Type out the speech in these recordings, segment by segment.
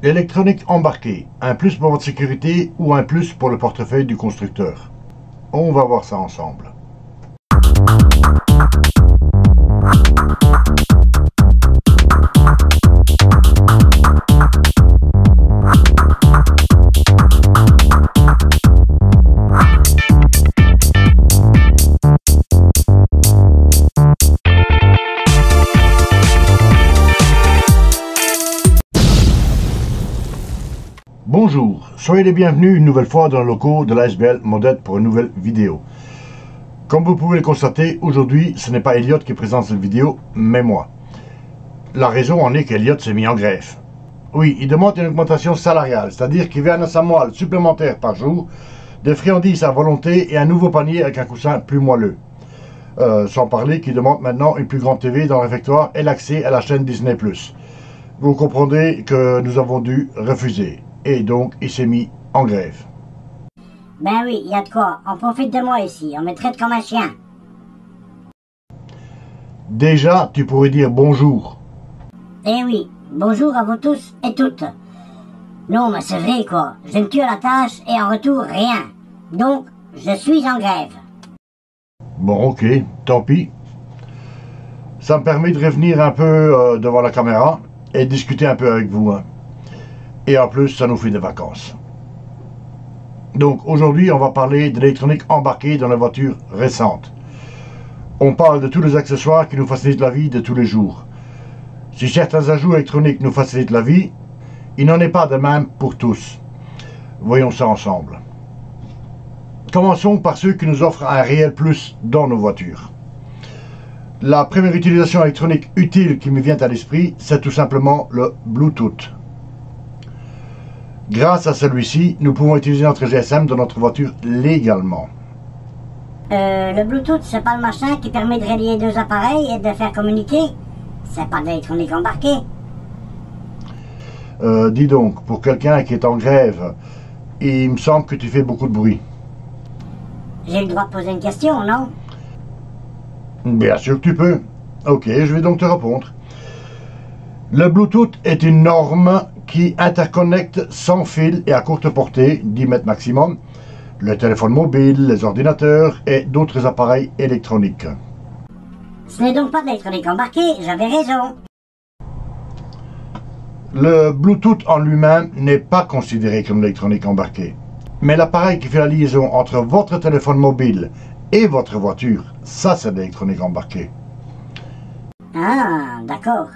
L'électronique embarquée, un plus pour votre sécurité ou un plus pour le portefeuille du constructeur? On va voir ça ensemble. Bonjour, soyez les bienvenus une nouvelle fois dans le locaux de l'ASBL Modette pour une nouvelle vidéo. Comme vous pouvez le constater, aujourd'hui ce n'est pas Elliot qui présente cette vidéo, mais moi. La raison en est qu'Elliot s'est mis en grève. Oui, il demande une augmentation salariale, c'est-à-dire qu'il veut un assamoir supplémentaire par jour, des friandises à volonté et un nouveau panier avec un coussin plus moelleux. Sans parler qu'il demande maintenant une plus grande TV dans le réfectoire et l'accès à la chaîne Disney+. Vous comprendrez que nous avons dû refuser. Et donc, il s'est mis en grève. Ben oui, il y a de quoi. On profite de moi ici. On me traite comme un chien. Déjà, tu pourrais dire bonjour. Eh oui, bonjour à vous tous et toutes. Non, mais c'est vrai quoi. Je me tue à la tâche et en retour, rien. Donc, je suis en grève. Bon, ok, tant pis. Ça me permet de revenir un peu devant la caméra et discuter un peu avec vous. Et en plus, ça nous fait des vacances. Donc aujourd'hui, on va parler de l'électronique embarquée dans les voitures récentes. On parle de tous les accessoires qui nous facilitent la vie de tous les jours. Si certains ajouts électroniques nous facilitent la vie, il n'en est pas de même pour tous. Voyons ça ensemble. Commençons par ceux qui nous offrent un réel plus dans nos voitures. La première utilisation électronique utile qui me vient à l'esprit, c'est tout simplement le Bluetooth. Grâce à celui-ci, nous pouvons utiliser notre GSM dans notre voiture légalement. Le Bluetooth, c'est pas le machin qui permet de relier deux appareils et de faire communiquer? C'est pas de l'électronique embarquée? Dis donc, pour quelqu'un qui est en grève, il me semble que tu fais beaucoup de bruit. J'ai le droit de poser une question, non? Bien sûr que tu peux. Ok, je vais donc te répondre. Le Bluetooth est une norme qui interconnecte sans fil et à courte portée, 10 mètres maximum, le téléphone mobile, les ordinateurs et d'autres appareils électroniques. Ce n'est donc pas de l'électronique embarquée, j'avais raison. Le Bluetooth en lui-même n'est pas considéré comme l'électronique embarquée. Mais l'appareil qui fait la liaison entre votre téléphone mobile et votre voiture, ça c'est de l'électronique embarquée. Ah, d'accord.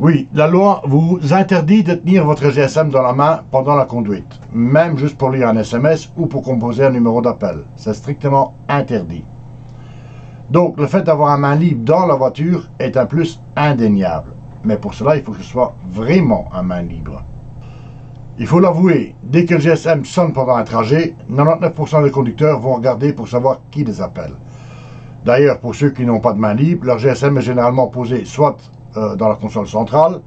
Oui, la loi vous interdit de tenir votre GSM dans la main pendant la conduite, même juste pour lire un SMS ou pour composer un numéro d'appel. C'est strictement interdit. Donc, le fait d'avoir un main libre dans la voiture est un plus indéniable. Mais pour cela, il faut que ce soit vraiment un main libre. Il faut l'avouer, dès que le GSM sonne pendant un trajet, 99% des conducteurs vont regarder pour savoir qui les appelle. D'ailleurs, pour ceux qui n'ont pas de main libre, leur GSM est généralement posé soit dans la console centrale,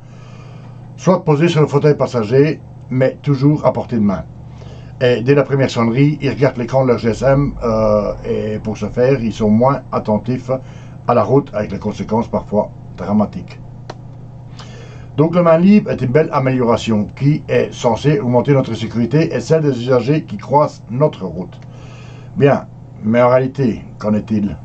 soit posé sur le fauteuil passager, mais toujours à portée de main. Et dès la première sonnerie, ils regardent l'écran de leur GSM et pour ce faire, ils sont moins attentifs à la route avec les conséquences parfois dramatiques. Donc le main libre est une belle amélioration qui est censée augmenter notre sécurité et celle des usagers qui croisent notre route. Bien, mais en réalité, qu'en est-il?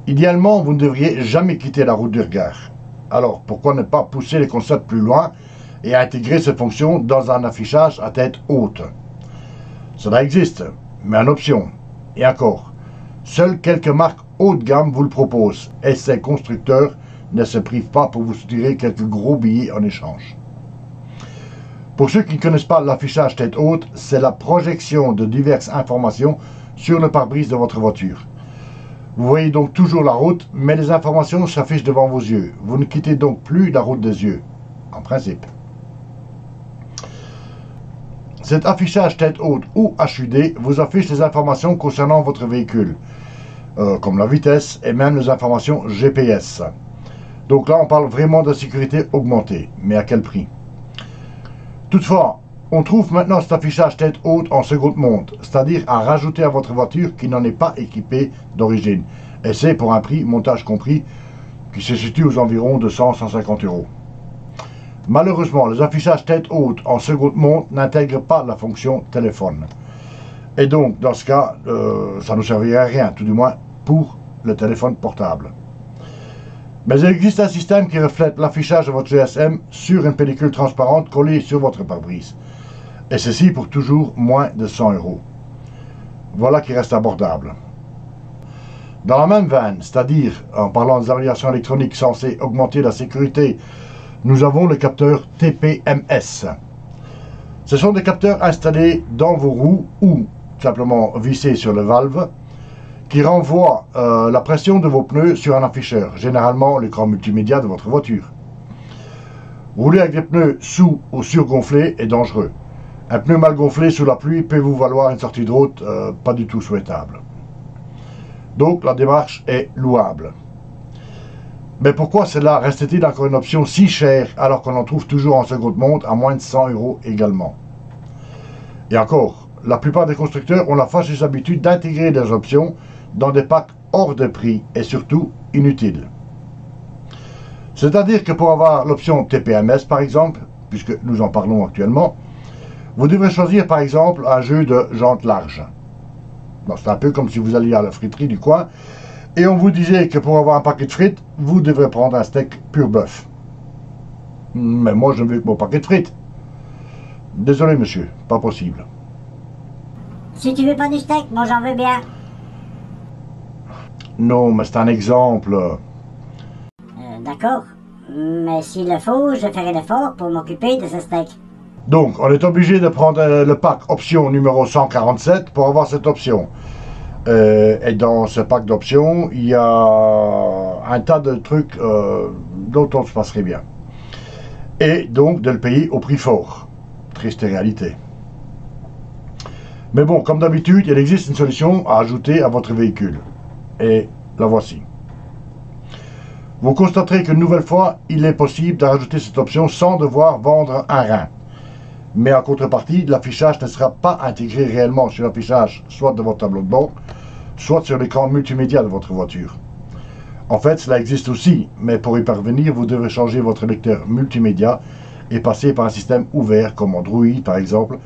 Idéalement, vous ne devriez jamais quitter la route du regard. Alors, pourquoi ne pas pousser les concepts plus loin et intégrer cette fonction dans un affichage à tête haute? Cela existe, mais en option. Et encore, seules quelques marques haut de gamme vous le proposent, et ces constructeurs ne se privent pas pour vous soutirer quelques gros billets en échange. Pour ceux qui ne connaissent pas l'affichage tête haute, c'est la projection de diverses informations sur le pare-brise de votre voiture. Vous voyez donc toujours la route, mais les informations s'affichent devant vos yeux. Vous ne quittez donc plus la route des yeux, en principe. Cet affichage tête haute ou HUD vous affiche les informations concernant votre véhicule, comme la vitesse et même les informations GPS. Donc là, on parle vraiment de sécurité augmentée, mais à quel prix? Toutefois, on trouve maintenant cet affichage tête haute en seconde monte, c'est-à-dire à rajouter à votre voiture qui n'en est pas équipée d'origine. Et c'est pour un prix, montage compris, qui se situe aux environs de 100-150 €. Malheureusement, les affichages tête haute en seconde montre n'intègrent pas la fonction téléphone. Et donc, dans ce cas, ça ne servirait à rien, tout du moins pour le téléphone portable. Mais il existe un système qui reflète l'affichage de votre GSM sur une pellicule transparente collée sur votre pare-brise. Et ceci pour toujours moins de 100 €. Voilà qui reste abordable. Dans la même veine, c'est-à-dire en parlant des améliorations électroniques censées augmenter la sécurité, nous avons le capteur TPMS. Ce sont des capteurs installés dans vos roues ou simplement vissés sur le valve qui renvoient la pression de vos pneus sur un afficheur, généralement l'écran multimédia de votre voiture. Rouler avec des pneus sous ou surgonflés est dangereux. Un pneu mal gonflé sous la pluie peut vous valoir une sortie de route pas du tout souhaitable. Donc la démarche est louable. Mais pourquoi cela reste-t-il encore une option si chère alors qu'on en trouve toujours en seconde montre à moins de 100 € également? Et encore, la plupart des constructeurs ont la fâcheuse habitude d'intégrer des options dans des packs hors de prix et surtout inutiles. C'est-à-dire que pour avoir l'option TPMS par exemple, puisque nous en parlons actuellement, vous devrez choisir par exemple un jeu de jantes larges. C'est un peu comme si vous alliez à la friterie du coin et on vous disait que pour avoir un paquet de frites, vous devrez prendre un steak pur bœuf. Mais moi je ne veux que mon paquet de frites. Désolé monsieur, pas possible. Si tu veux pas du steak, moi j'en veux bien. Non, mais c'est un exemple. D'accord. Mais s'il le faut, je ferai l'effort pour m'occuper de ce steak. Donc, on est obligé de prendre le pack option numéro 147 pour avoir cette option. Et dans ce pack d'options, il y a un tas de trucs dont on se passerait bien. Et donc de le payer au prix fort. Triste réalité. Mais bon, comme d'habitude, il existe une solution à ajouter à votre véhicule. Et la voici. Vous constaterez qu'une nouvelle fois, il est possible de rajouter cette option sans devoir vendre un rein. Mais en contrepartie, l'affichage ne sera pas intégré réellement sur l'affichage soit de votre tableau de bord, soit sur l'écran multimédia de votre voiture. En fait, cela existe aussi, mais pour y parvenir, vous devez changer votre lecteur multimédia et passer par un système ouvert comme Android par exemple,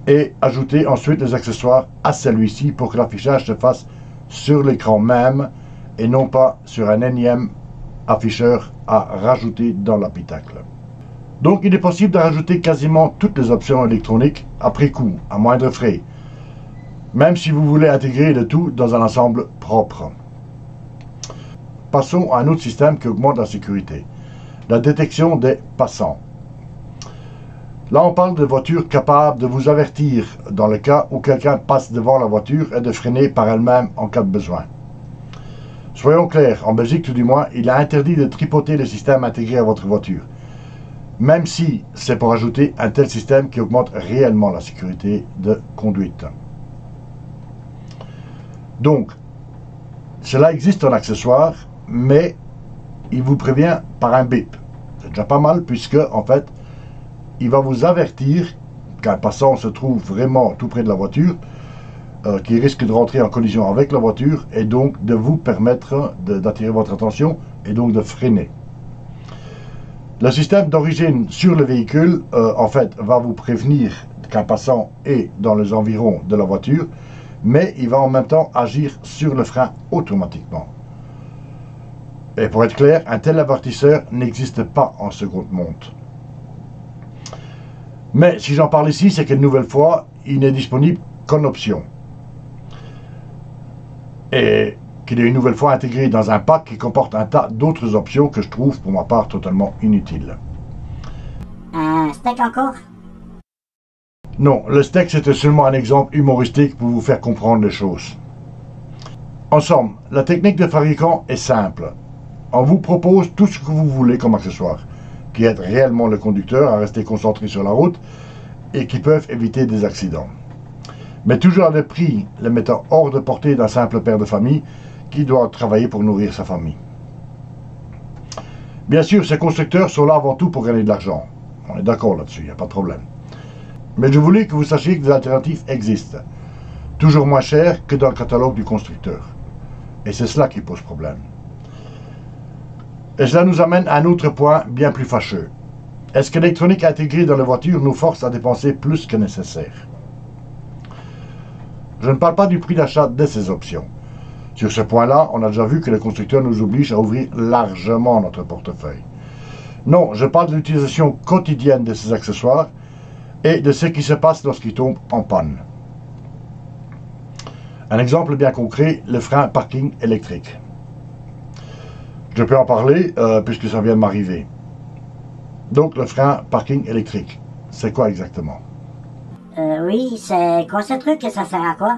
et ajouter ensuite les accessoires à celui-ci pour que l'affichage se fasse sur l'écran même et non pas sur un énième afficheur à rajouter dans l'habitacle. Donc il est possible de rajouter quasiment toutes les options électroniques après coup, à moindre frais, même si vous voulez intégrer le tout dans un ensemble propre. Passons à un autre système qui augmente la sécurité, la détection des passants. Là on parle de voitures capables de vous avertir dans le cas où quelqu'un passe devant la voiture et de freiner par elle-même en cas de besoin. Soyons clairs, en Belgique tout du moins, il est interdit de tripoter les systèmes intégrés à votre voiture, même si c'est pour ajouter un tel système qui augmente réellement la sécurité de conduite. Donc, cela existe en accessoire, mais il vous prévient par un bip. C'est déjà pas mal puisque, en fait, il va vous avertir qu'un passant se trouve vraiment tout près de la voiture, qui risque de rentrer en collision avec la voiture et donc de vous permettre d'attirer votre attention et donc de freiner. Le système d'origine sur le véhicule, en fait, va vous prévenir qu'un passant est dans les environs de la voiture, mais il va en même temps agir sur le frein automatiquement. Et pour être clair, un tel avertisseur n'existe pas en seconde montre. Mais si j'en parle ici, c'est qu'une nouvelle fois, il n'est disponible qu'en option. Et qu'il est une nouvelle fois intégré dans un pack qui comporte un tas d'autres options que je trouve pour ma part totalement inutiles. Un steak encore? Non, le steak c'était seulement un exemple humoristique pour vous faire comprendre les choses. En somme, la technique de fabricant est simple. On vous propose tout ce que vous voulez comme accessoire, qui aide réellement le conducteur à rester concentré sur la route et qui peuvent éviter des accidents. Mais toujours à des prix les mettant hors de portée d'un simple père de famille qui doit travailler pour nourrir sa famille. Bien sûr, ces constructeurs sont là avant tout pour gagner de l'argent. On est d'accord là-dessus, il n'y a pas de problème. Mais je voulais que vous sachiez que des alternatives existent, toujours moins chères que dans le catalogue du constructeur. Et c'est cela qui pose problème. Et cela nous amène à un autre point bien plus fâcheux. Est-ce que l'électronique intégrée dans la voiture nous force à dépenser plus que nécessaire? Je ne parle pas du prix d'achat de ces options. Sur ce point-là, on a déjà vu que le constructeur nous oblige à ouvrir largement notre portefeuille. Non, je parle de l'utilisation quotidienne de ces accessoires et de ce qui se passe lorsqu'ils tombent en panne. Un exemple bien concret, le frein parking électrique. Je peux en parler puisque ça vient de m'arriver. Donc le frein parking électrique, c'est quoi exactement? Oui, c'est quoi ce truc et ça sert à quoi?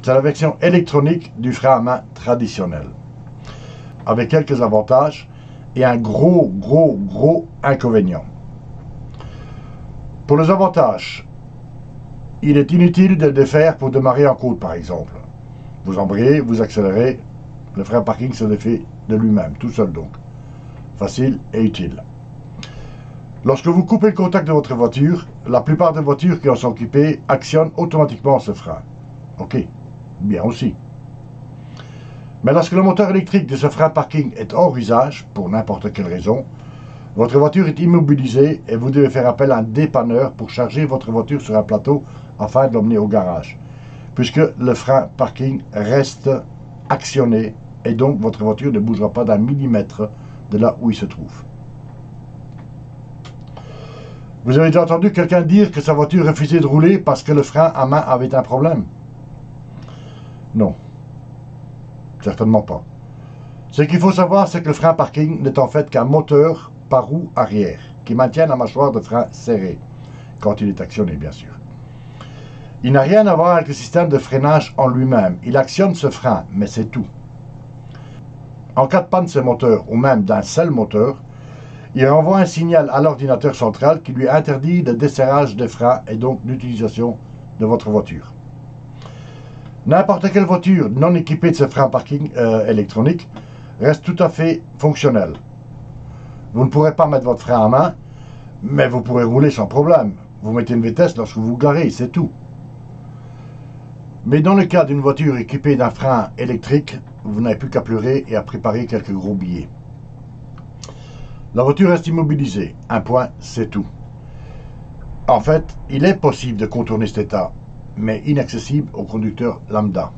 C'est la version électronique du frein à main traditionnel, avec quelques avantages et un gros inconvénient. Pour les avantages, il est inutile de le défaire pour démarrer en côte par exemple. Vous embrayez, vous accélérez, le frein parking se défait de lui-même, tout seul donc. Facile et utile. Lorsque vous coupez le contact de votre voiture, la plupart des voitures qui en sont équipées actionnent automatiquement ce frein. Ok, bien aussi. Mais lorsque le moteur électrique de ce frein parking est hors usage, pour n'importe quelle raison, votre voiture est immobilisée et vous devez faire appel à un dépanneur pour charger votre voiture sur un plateau afin de l'emmener au garage, puisque le frein parking reste actionné et donc votre voiture ne bougera pas d'un millimètre de là où il se trouve. Vous avez déjà entendu quelqu'un dire que sa voiture refusait de rouler parce que le frein à main avait un problème? Non. Certainement pas. Ce qu'il faut savoir, c'est que le frein parking n'est en fait qu'un moteur par roue arrière qui maintient la mâchoire de frein serrée, quand il est actionné bien sûr. Il n'a rien à voir avec le système de freinage en lui-même. Il actionne ce frein, mais c'est tout. En cas de panne de ce moteur, ou même d'un seul moteur, il envoie un signal à l'ordinateur central qui lui interdit le desserrage des freins et donc l'utilisation de votre voiture. N'importe quelle voiture non équipée de ce frein parking électronique reste tout à fait fonctionnelle. Vous ne pourrez pas mettre votre frein à main, mais vous pourrez rouler sans problème. Vous mettez une vitesse lorsque vous vous garez, c'est tout. Mais dans le cas d'une voiture équipée d'un frein électrique, vous n'avez plus qu'à pleurer et à préparer quelques gros billets. La voiture reste immobilisée. Un point, c'est tout. En fait, il est possible de contourner cet état, mais inaccessible au conducteur lambda.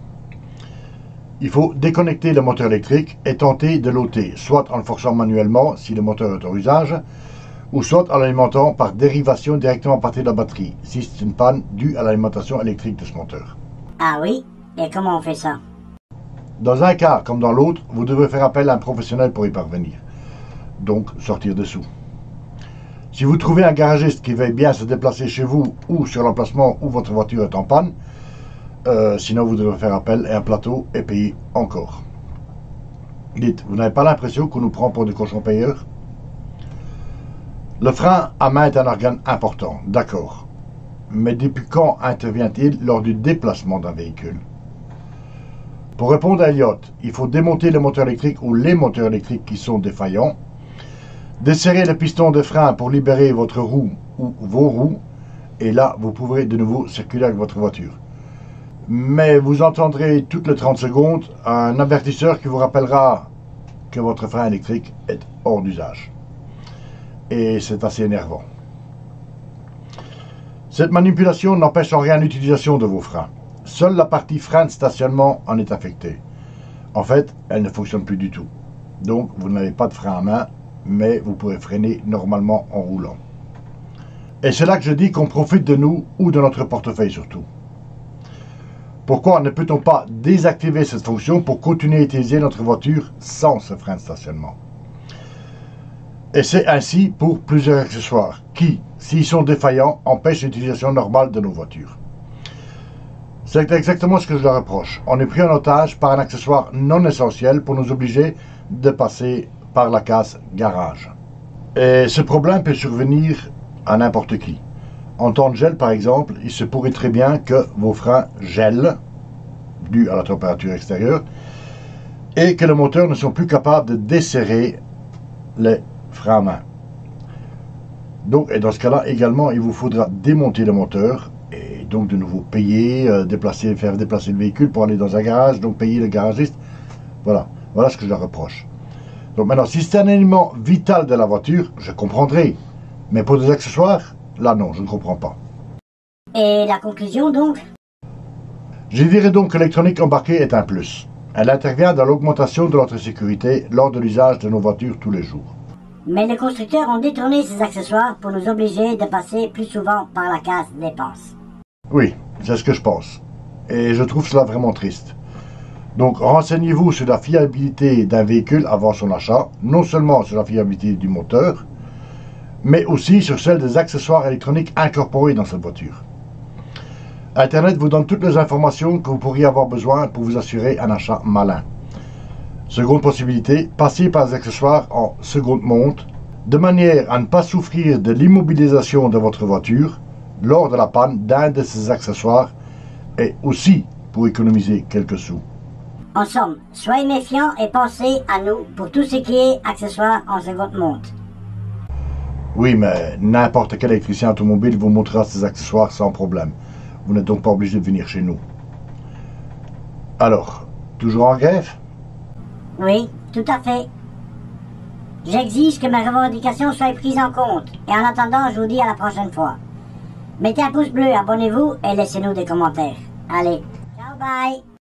Il faut déconnecter le moteur électrique et tenter de l'ôter, soit en le forçant manuellement si le moteur est en usage, ou soit en l'alimentant par dérivation directement à partir de la batterie, si c'est une panne due à l'alimentation électrique de ce moteur. Ah oui? Et comment on fait ça? Dans un cas comme dans l'autre, vous devez faire appel à un professionnel pour y parvenir. Donc sortir dessous. Si vous trouvez un garagiste qui veuille bien se déplacer chez vous ou sur l'emplacement où votre voiture est en panne, sinon vous devez faire appel à un plateau et payer encore. Dites, vous n'avez pas l'impression qu'on nous prend pour des cochons payeurs? Le frein à main est un organe important, d'accord. Mais depuis quand intervient-il lors du déplacement d'un véhicule? Pour répondre à Elliot, il faut démonter le moteur électrique ou les moteurs électriques qui sont défaillants, desserrer le piston de frein pour libérer votre roue ou vos roues, et là, vous pourrez de nouveau circuler avec votre voiture. Mais vous entendrez toutes les 30 secondes un avertisseur qui vous rappellera que votre frein électrique est hors d'usage. Et c'est assez énervant. Cette manipulation n'empêche en rien l'utilisation de vos freins. Seule la partie frein de stationnement en est affectée. En fait, elle ne fonctionne plus du tout. Donc, vous n'avez pas de frein à main, mais vous pourrez freiner normalement en roulant. Et c'est là que je dis qu'on profite de nous ou de notre portefeuille surtout. Pourquoi ne peut-on pas désactiver cette fonction pour continuer à utiliser notre voiture sans ce frein de stationnement? Et c'est ainsi pour plusieurs accessoires qui, s'ils sont défaillants, empêchent l'utilisation normale de nos voitures. C'est exactement ce que je leur reproche. On est pris en otage par un accessoire non essentiel pour nous obliger de passer par la case garage. Et ce problème peut survenir à n'importe qui. En temps de gel, par exemple, il se pourrait très bien que vos freins gèlent, dû à la température extérieure, et que le moteur ne soit plus capable de desserrer les freins à main. Donc, et dans ce cas-là, également, il vous faudra démonter le moteur, et donc de nouveau payer, faire déplacer le véhicule pour aller dans un garage, donc payer le garagiste. Voilà ce que je leur reproche. Donc maintenant, si c'est un élément vital de la voiture, je comprendrai. Mais pour des accessoires, là non, je ne comprends pas. Et la conclusion donc? Je dirais donc que l'électronique embarquée est un plus. Elle intervient dans l'augmentation de notre sécurité lors de l'usage de nos voitures tous les jours. Mais les constructeurs ont détourné ces accessoires pour nous obliger de passer plus souvent par la case dépenses. Oui, c'est ce que je pense. Et je trouve cela vraiment triste. Donc renseignez-vous sur la fiabilité d'un véhicule avant son achat, non seulement sur la fiabilité du moteur, mais aussi sur celle des accessoires électroniques incorporés dans cette voiture. Internet vous donne toutes les informations que vous pourriez avoir besoin pour vous assurer un achat malin. Seconde possibilité, passez par les accessoires en seconde monte, de manière à ne pas souffrir de l'immobilisation de votre voiture lors de la panne d'un de ces accessoires et aussi pour économiser quelques sous. En somme, soyez méfiants et pensez à nous pour tout ce qui est accessoires en seconde monte. Oui, mais n'importe quel électricien automobile vous montrera ces accessoires sans problème. Vous n'êtes donc pas obligé de venir chez nous. Alors, toujours en grève? Oui, tout à fait. J'exige que mes revendications soient prises en compte. Et en attendant, je vous dis à la prochaine fois. Mettez un pouce bleu, abonnez-vous et laissez-nous des commentaires. Allez, ciao, bye!